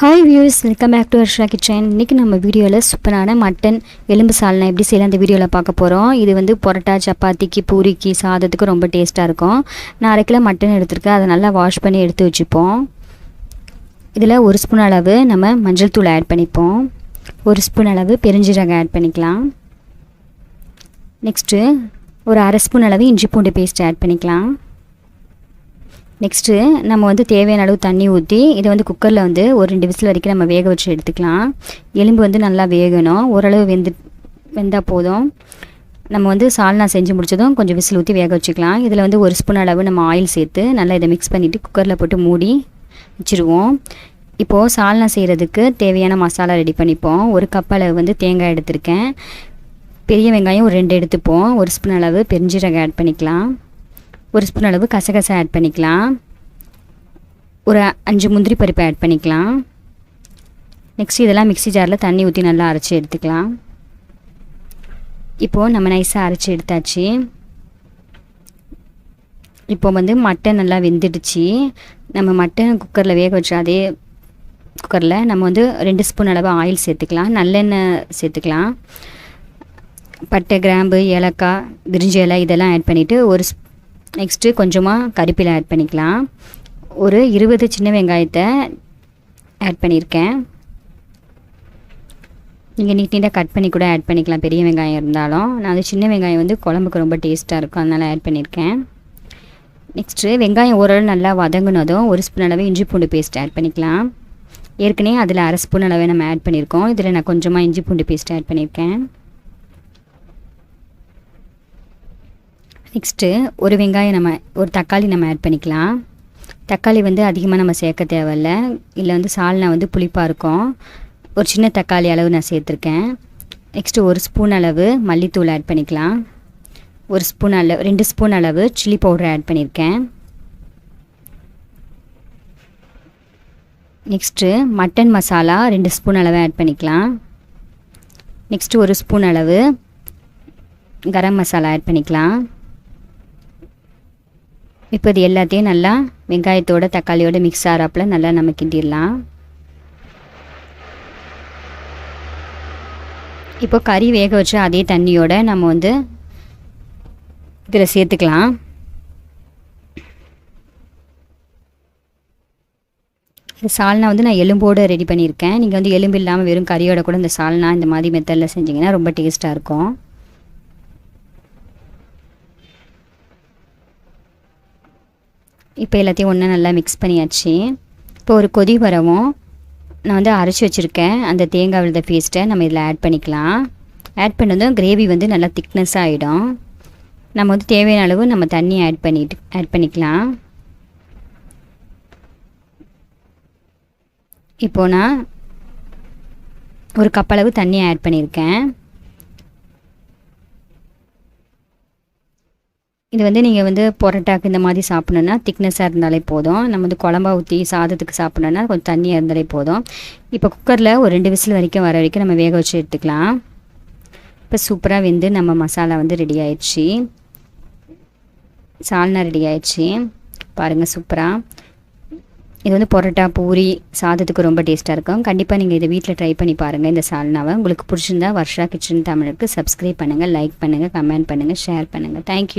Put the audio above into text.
Hi views, welcome back to Harsha kitchen. இன்றைக்கி நம்ம வீடியோவில் சூப்பரான மட்டன் எலும்பு சால்னா எப்படி செய்யலாம் அந்த வீடியோவில் பார்க்க போகிறோம். இது வந்து பரோட்டா, சப்பாத்திக்கு, பூரிக்கு, சாதத்துக்கு ரொம்ப டேஸ்ட்டாக இருக்கும். நான் 1/2 கிலோ மட்டன் எடுத்துருக்கேன். அதை நல்லா வாஷ் பண்ணி எடுத்து வச்சுப்போம். இதில் 1 ஸ்பூன் அளவு நம்ம மஞ்சள் தூள் ஆட் பண்ணிப்போம். 1 ஸ்பூன் அளவு பெருஞ்சீரகம் ஆட் பண்ணிக்கலாம். நெக்ஸ்ட்டு ஒரு 1/2 ஸ்பூன் அளவு இஞ்சி பூண்டு பேஸ்ட் ஆட் பண்ணிக்கலாம். நெக்ஸ்ட்டு நம்ம வந்து தேவையான அளவு தண்ணி ஊற்றி இதை வந்து குக்கரில் வந்து ஒரு 2 விசில் வரைக்கும் நம்ம வேக வச்சு எடுத்துக்கலாம். எலும்பு வந்து நல்லா வேகணும். ஓரளவு வெந்தால் போதும். நம்ம வந்து சால்னா செஞ்சு முடிச்சதும் கொஞ்சம் விசில் ஊற்றி வேக வச்சுக்கலாம். இதில் வந்து 1 ஸ்பூன் அளவு நம்ம ஆயில் சேர்த்து நல்லா இதை மிக்ஸ் பண்ணிவிட்டு குக்கரில் போட்டு மூடி வச்சுருவோம். இப்போது சால்னா செய்கிறதுக்கு தேவையான மசாலா ரெடி பண்ணிப்போம். 1 கப் அளவு வந்து தேங்காய் எடுத்திருக்கேன். பெரிய வெங்காயம் ஒரு 2 எடுத்துப்போம். 1 ஸ்பூன் அளவு பெருஞ்சீரகம் ஆட் பண்ணிக்கலாம். 1 ஸ்பூன் அளவு கசகசா ஆட் பண்ணிக்கலாம். ஒரு 5 முந்திரி பருப்பு ஆட் பண்ணிக்கலாம். நெக்ஸ்ட் இதெல்லாம் மிக்ஸி ஜாரில் தண்ணி ஊற்றி நல்லா அரைச்சி எடுத்துக்கலாம். இப்போது நம்ம நைஸாக அரைச்சி எடுத்தாச்சு. இப்போ வந்து மட்டன் நல்லா வெந்துடுச்சு. நம்ம மட்டன் குக்கரில் வேக வச்சு அதே குக்கரில் நம்ம வந்து 2 ஸ்பூன் அளவு ஆயில் சேர்த்துக்கலாம். நல்லெண்ணெய் சேர்த்துக்கலாம். பட்டை, கிராம்பு, ஏலக்காய், பிரிஞ்சி இலை இதெல்லாம் ஆட் பண்ணிவிட்டு நெக்ஸ்ட்டு கொஞ்சமாக கறிவேப்பிலை ஆட் பண்ணிக்கலாம். ஒரு 20 சின்ன வெங்காயத்தை ஆட் பண்ணியிருக்கேன். நீங்கள் நீட்டாக கட் பண்ணி கூட ஆட் பண்ணிக்கலாம், பெரிய வெங்காயம் இருந்தாலும். நான் வந்து சின்ன வெங்காயம் வந்து குழம்புக்கு ரொம்ப டேஸ்ட்டாக இருக்கும், அதனால் ஆட் பண்ணியிருக்கேன். நெக்ஸ்ட்டு வெங்காயம் ஓரளவு நல்லா வதங்கினதும் 1 ஸ்பூன் அளவு இஞ்சி பூண்டு பேஸ்ட் ஆட் பண்ணிக்கலாம். ஏற்கனவே அதில் 1/2 ஸ்பூன் அளவு நம்ம ஆட் பண்ணியிருக்கோம். இதில் நான் கொஞ்சமாக இஞ்சி பூண்டு பேஸ்ட் ஆட் பண்ணியிருக்கேன். நெக்ஸ்ட்டு ஒரு தக்காளி நம்ம ஆட் பண்ணிக்கலாம். தக்காளி வந்து அதிகமாக நம்ம சேர்க்க தேவையில்லை. இல்லை வந்து சால்னா வந்து புளிப்பாக இருக்கும். ஒரு சின்ன தக்காளி அளவு நான் சேர்த்துருக்கேன். நெக்ஸ்ட்டு 1 ஸ்பூன் அளவு மல்லித்தூள் ஆட் பண்ணிக்கலாம். 2 ஸ்பூன் அளவு சில்லி பவுடர் ஆட் பண்ணியிருக்கேன். நெக்ஸ்ட்டு மட்டன் மசாலா 2 ஸ்பூன் அளவு ஆட் பண்ணிக்கலாம். நெக்ஸ்ட்டு 1 ஸ்பூன் அளவு கரம் மசாலா ஆட் பண்ணிக்கலாம். இப்போ இது எல்லாத்தையும் நல்லா வெங்காயத்தோட தக்காளியோட மிக்ஸ் ஆகிறாப்புல நல்லா நம்ம கிண்டிடலாம். இப்போ கறி வேக வச்சு அதே தண்ணியோட நம்ம வந்து இதில் சேர்த்துக்கலாம். இந்த சால்னா வந்து நான் எலும்போடு ரெடி பண்ணியிருக்கேன். நீங்கள் வந்து எலும்பு இல்லாமல் வெறும் கறியோட கூட இந்த சால்னா இந்த மாதிரி மெத்தடில் செஞ்சிங்கன்னா ரொம்ப டேஸ்ட்டாக இருக்கும். இப்போ எல்லாத்தையும் ஒன்றா நல்லா மிக்ஸ் பண்ணியாச்சு. இப்போ ஒரு கொதி வரவும் நான் வந்து அரைச்சி வச்சுருக்கேன் அந்த தேங்காய் விழுத பேஸ்ட்டை நம்ம இதில் ஆட் பண்ணிக்கலாம். ஆட் பண்ணதும் கிரேவி வந்து நல்லா திக்னஸ்ஸாக ஆகிடும். நம்ம வந்து தேவையான அளவு நம்ம தண்ணி ஆட் பண்ணிக்கலாம். இப்போது நான் ஒரு கப் அளவு தண்ணி ஆட் பண்ணியிருக்கேன். இது வந்து நீங்கள் வந்து பரோட்டாக்கு இந்த மாதிரி சாப்பிட்ணுன்னா திக்னஸாக இருந்தாலே போதும். நம்ம வந்து குழம்பா ஊற்றி சாதத்துக்கு சாப்பிட்ணுன்னா கொஞ்சம் தண்ணியாக இருந்தாலே போதும். இப்போ குக்கரில் ஒரு 2 விசில் வர வரைக்கும் நம்ம வேக வச்சு எடுத்துக்கலாம். இப்போ சூப்பராக வெந்து நம்ம மசாலா வந்து ரெடி ஆயிடுச்சு. சால்னா ரெடி ஆயிடுச்சு பாருங்கள், சூப்பராக. இது வந்து பரோட்டா, பூரி, சாதத்துக்கு ரொம்ப டேஸ்ட்டாக இருக்கும். கண்டிப்பாக நீங்கள் இதை வீட்டில் ட்ரை பண்ணி பாருங்கள். இந்த சால்னாவை உங்களுக்கு பிடிச்சிருந்தா வர்ஷா கிச்சன் தமிழுக்கு சப்ஸ்கிரைப் பண்ணுங்கள், லைக் பண்ணுங்கள், கமெண்ட் பண்ணுங்கள், ஷேர் பண்ணுங்கள். தேங்க்யூ.